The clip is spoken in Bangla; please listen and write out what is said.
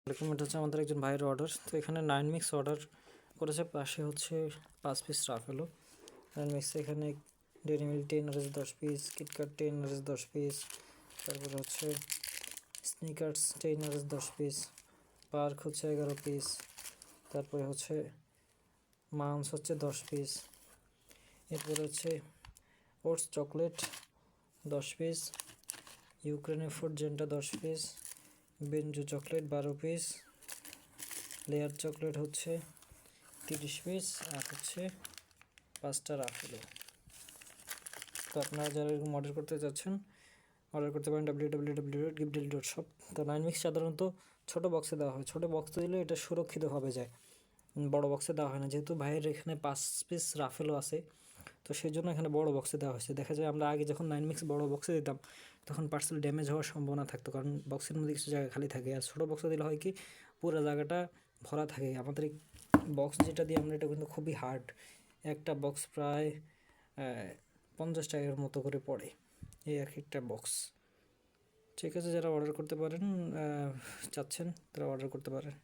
এরকম এটা হচ্ছে আমাদের একজন ভাইয়ের অর্ডার। তো এখানে 9 মিক্স অর্ডার করেছে, পাশে হচ্ছে 5 পিস রাফেলো 9 মিক্স। এখানে ডেইরি মিল্ক 10 আর 10 পিস, কিটক্যাট 10 আর 10 পিস, তারপরে হচ্ছে স্নিকার্স 10 আর 10 পিস, পার্ক হচ্ছে 11 পিস, তারপরে হচ্ছে মান্স হচ্ছে 10 পিস, এরপরে হচ্ছে ওটস চকলেট 10 পিস, ইউক্রেনের ফুড জেন্টা 10 পিস, বেঞ্জু চকলেট 12 পিস, লেয়ার চকলেট হচ্ছে 30 পিস, আর হচ্ছে 5টা রাফেলো। তো আপনারা যারা এরকম অর্ডার করতে যাচ্ছেন অর্ডার করতে পারেন www.giftdaily.shop। তো 9 মিক্স সাধারণত ছোটো বক্সে দেওয়া হয়, ছোটো বক্সে দিলে এটা সুরক্ষিতভাবে যায়, বড় বক্সে দেওয়া হয় না। যেহেতু ভাইয়ের এখানে 5 পিস রাফেলো আছে, তো সেই জন্য এখানে বড় বক্সে দেওয়া হয়েছে। দেখা যায় আমরা আগে যখন 9 মিক্স বড় বক্সে দিতাম তখন পার্সেল ড্যামেজ হওয়ার সম্ভাবনা থাকতো, কারণ বক্সের মধ্যে কিছু জায়গা খালি থাকে। আর ছোটো বক্সে দিলে হয় কি পুরো জায়গাটা ভরা থাকে। আমাদের এই বক্স যেটা দিয়ে আমরা, এটা কিন্তু খুবই হার্ড, একটা বক্স প্রায় 50 টাকার মতো করে পড়ে এই এক একটা বক্স। ঠিক আছে, যারা অর্ডার করতে পারেন চাচ্ছেন তারা অর্ডার করতে পারেন।